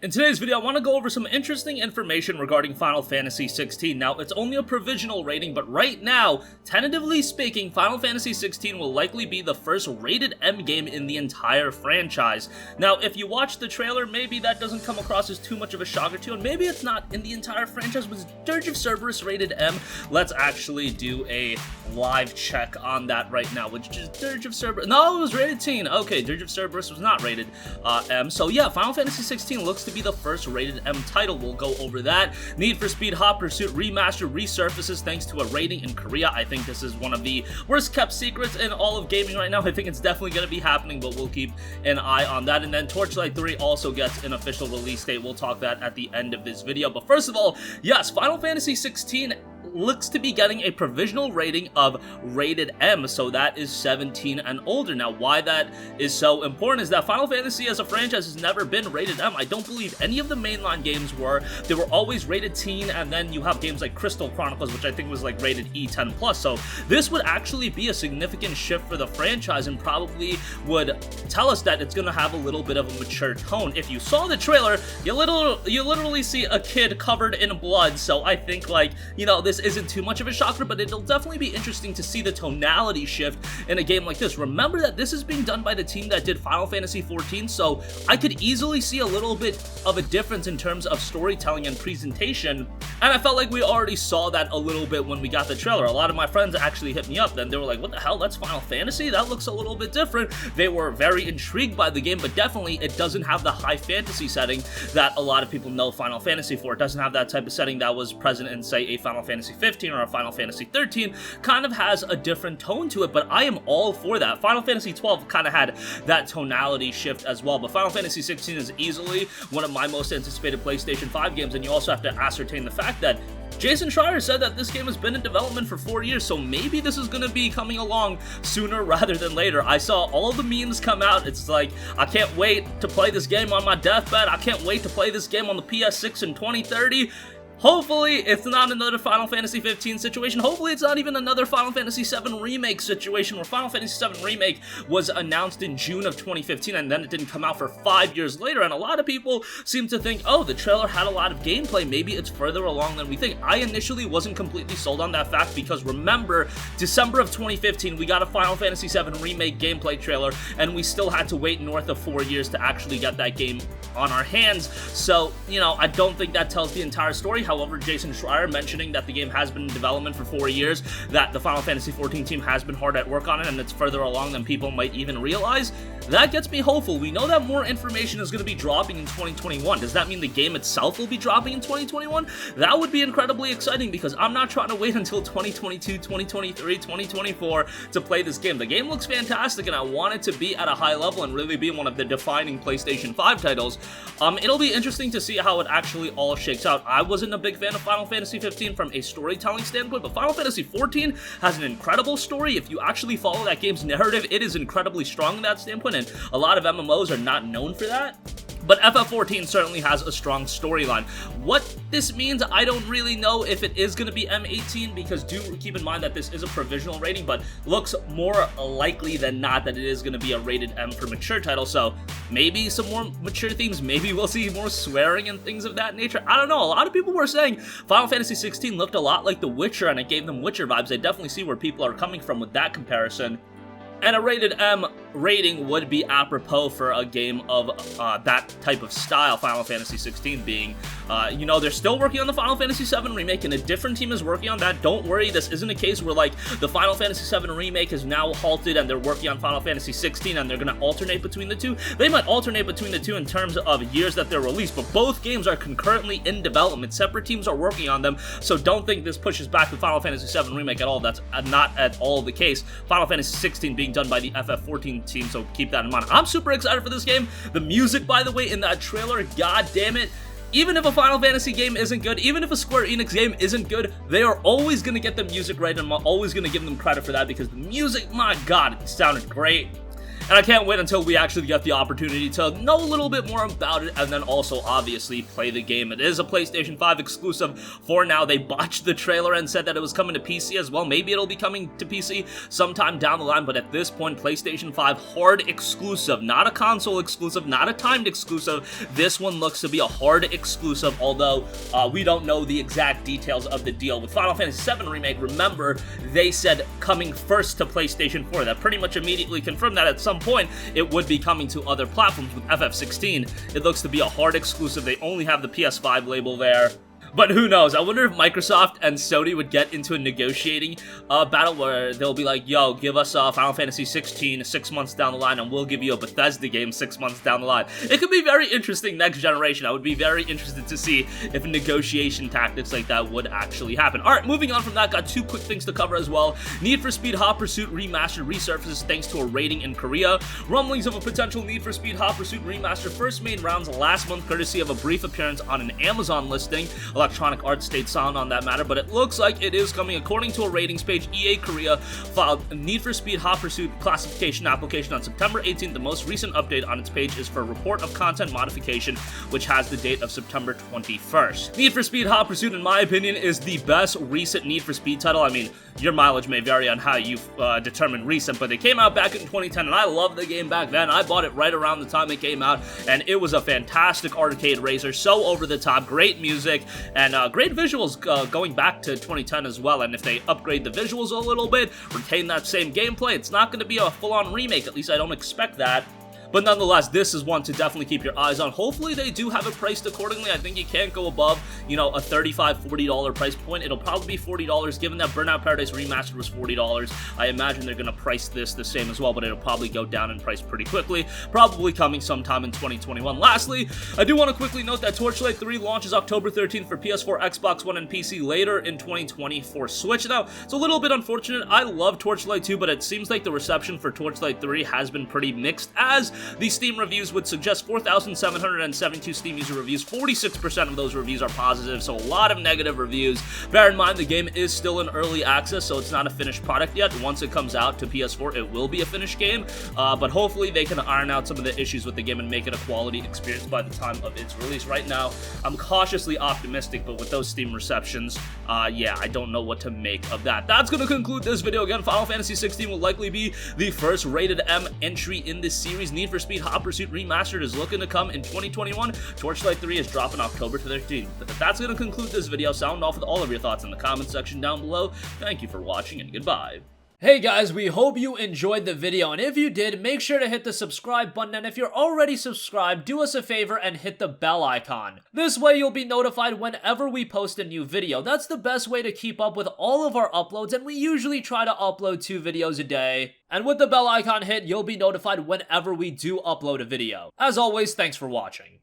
In today's video, I want to go over some interesting information regarding Final Fantasy 16. Now, it's only a provisional rating, but right now, tentatively speaking, Final Fantasy 16 will likely be the first rated M game in the entire franchise. Now, if you watch the trailer, maybe that doesn't come across as too much of a shocker to you, and maybe it's not in the entire franchise, but is Dirge of Cerberus rated M? Let's actually do a live check on that right now, which is Dirge of Cerberus. No, it was rated teen. Okay, Dirge of Cerberus was not rated M. So yeah, Final Fantasy 16 looks to be the first rated M title. We'll go over that. Need for Speed Hot Pursuit Remaster resurfaces thanks to a rating in Korea. I think this is one of the worst kept secrets in all of gaming right now. I think it's definitely going to be happening, but we'll keep an eye on that. And then Torchlight 3 also gets an official release date. We'll talk that at the end of this video. But first of all, yes, Final Fantasy 16 looks to be getting a provisional rating of rated M, so that is 17 and older. Now, why that is so important is that Final Fantasy as a franchise has never been rated M. I don't believe any of the mainline games were. They were always rated teen, and then you have games like Crystal Chronicles, which I think was like rated E10+, so this would actually be a significant shift for the franchise and probably would tell us that it's going to have a little bit of a mature tone. If you saw the trailer, you literally see a kid covered in blood, so I think, like, you know, this isn't too much of a shocker, but it'll definitely be interesting to see the tonality shift in a game like this. Remember that this is being done by the team that did Final Fantasy XIV, so I could easily see a little bit of a difference in terms of storytelling and presentation, and I felt like we already saw that a little bit when we got the trailer. A lot of my friends actually hit me up, then they were like, what the hell, that's Final Fantasy? That looks a little bit different. They were very intrigued by the game, but definitely it doesn't have the high fantasy setting that a lot of people know Final Fantasy for. It doesn't have that type of setting that was present in, say, a Final Fantasy 15 or a Final Fantasy 13. Kind of has a different tone to it, but I am all for that. Final Fantasy 12 kind of had that tonality shift as well, but Final Fantasy 16 is easily one of my most anticipated PlayStation 5 games, and you also have to ascertain the fact that Jason Schreier said that this game has been in development for 4 years, so maybe this is going to be coming along sooner rather than later. I saw all the memes come out. It's like, I can't wait to play this game on my deathbed. I can't wait to play this game on the PS6 in 2030. Hopefully, it's not another Final Fantasy 15 situation. Hopefully, it's not even another Final Fantasy 7 Remake situation where Final Fantasy 7 Remake was announced in June of 2015 and then it didn't come out for 5 years later. And a lot of people seem to think, oh, the trailer had a lot of gameplay. Maybe it's further along than we think. I initially wasn't completely sold on that fact because remember, December of 2015, we got a Final Fantasy 7 Remake gameplay trailer and we still had to wait north of 4 years to actually get that game on our hands. So, you know, I don't think that tells the entire story. However, Jason Schreier mentioning that the game has been in development for 4 years, that the Final Fantasy XIV team has been hard at work on it, and it's further along than people might even realize, that gets me hopeful. We know that more information is going to be dropping in 2021. Does that mean the game itself will be dropping in 2021? That would be incredibly exciting because I'm not trying to wait until 2022, 2023, 2024 to play this game. The game looks fantastic, and I want it to be at a high level and really be one of the defining PlayStation 5 titles. It'll be interesting to see how it actually all shakes out. I wasn't a big fan of Final Fantasy 15 from a storytelling standpoint, but Final Fantasy 14 has an incredible story. If you actually follow that game's narrative, it is incredibly strong in that standpoint, and a lot of MMOs are not known for that. But FF14 certainly has a strong storyline. What this means, I don't really know if it is going to be M18, because do keep in mind that this is a provisional rating, but looks more likely than not that it is going to be a rated M for mature title, so maybe some more mature themes, maybe we'll see more swearing and things of that nature. I don't know, a lot of people were saying Final Fantasy 16 looked a lot like The Witcher, and it gave them Witcher vibes. I definitely see where people are coming from with that comparison. And a rated M rating would be apropos for a game of that type of style, Final Fantasy 16 being. You know, they're still working on the Final Fantasy 7 Remake, and a different team is working on that. Don't worry, this isn't a case where, like, the Final Fantasy 7 Remake is now halted and they're working on Final Fantasy 16 and they're going to alternate between the two. They might alternate between the two in terms of years that they're released, but both games are concurrently in development. Separate teams are working on them, so don't think this pushes back the Final Fantasy 7 Remake at all. That's not at all the case. Final Fantasy 16 being done by the FF14 team, so keep that in mind. I'm super excited for this game. The music, by the way, in that trailer, god damn it. Even if a Final Fantasy game isn't good, even if a Square Enix game isn't good, they are always going to get the music right, and I'm always going to give them credit for that because the music, my god, it sounded great. And I can't wait until we actually get the opportunity to know a little bit more about it, and then also obviously play the game. It is a PlayStation 5 exclusive for now. They botched the trailer and said that it was coming to PC as well. Maybe it'll be coming to PC sometime down the line, but at this point, PlayStation 5 hard exclusive, not a console exclusive, not a timed exclusive. This one looks to be a hard exclusive, although we don't know the exact details of the deal. With Final Fantasy VII Remake, remember, they said coming first to PlayStation 4. That pretty much immediately confirmed that at some point it would be coming to other platforms. With FF16, it looks to be a hard exclusive. They only have the PS5 label there. But who knows? I wonder if Microsoft and Sony would get into a negotiating battle where they'll be like, yo, give us Final Fantasy 16 6 months down the line and we'll give you a Bethesda game 6 months down the line. It could be very interesting next generation. I would be very interested to see if negotiation tactics like that would actually happen. Alright, moving on from that, got two quick things to cover as well. Need for Speed Hot Pursuit Remastered resurfaces thanks to a rating in Korea. Rumblings of a potential Need for Speed Hot Pursuit Remastered first made rounds last month courtesy of a brief appearance on an Amazon listing. Electronic Arts stayed silent on that matter, but it looks like it is coming. According to a ratings page, EA Korea filed a Need for Speed Hot Pursuit classification application on September 18th. The most recent update on its page is for a report of content modification, which has the date of September 21st. Need for Speed Hot Pursuit, in my opinion, is the best recent Need for Speed title. I mean, your mileage may vary on how you've determined recent, but they came out back in 2010, and I loved the game back then. I bought it right around the time it came out, and it was a fantastic arcade racer, so over the top, great music, and great visuals going back to 2010 as well. And if they upgrade the visuals a little bit, retain that same gameplay, it's not going to be a full-on remake. At least I don't expect that. But nonetheless, this is one to definitely keep your eyes on. Hopefully they do have it priced accordingly. I think you can't go above, you know, a $35, $40 price point. It'll probably be $40, given that Burnout Paradise Remastered was $40. I imagine they're going to price this the same as well, but it'll probably go down in price pretty quickly. Probably coming sometime in 2021. Lastly, I do want to quickly note that Torchlight 3 launches October 13th for PS4, Xbox One, and PC later in 2020 for Switch. Now, it's a little bit unfortunate. I love Torchlight 2, but it seems like the reception for Torchlight 3 has been pretty mixed, as the Steam reviews would suggest. 4,772 Steam user reviews, 46% of those reviews are positive, so a lot of negative reviews. Bear in mind, the game is still in early access, so it's not a finished product yet. Once it comes out to PS4, it will be a finished game, but hopefully they can iron out some of the issues with the game and make it a quality experience by the time of its release. Right now, I'm cautiously optimistic, but with those Steam receptions, yeah, I don't know what to make of that. That's going to conclude this video. Again, Final Fantasy 16 will likely be the first rated M entry in this series. Need for Speed Hot Pursuit Remastered is looking to come in 2021. Torchlight 3 is dropping October 13th. That's going to conclude this video. Sound off with all of your thoughts in the comment section down below. Thank you for watching, and goodbye. Hey guys, we hope you enjoyed the video, and if you did, make sure to hit the subscribe button, and if you're already subscribed, do us a favor and hit the bell icon. This way you'll be notified whenever we post a new video. That's the best way to keep up with all of our uploads, and we usually try to upload 2 videos a day. And with the bell icon hit, you'll be notified whenever we do upload a video. As always, thanks for watching.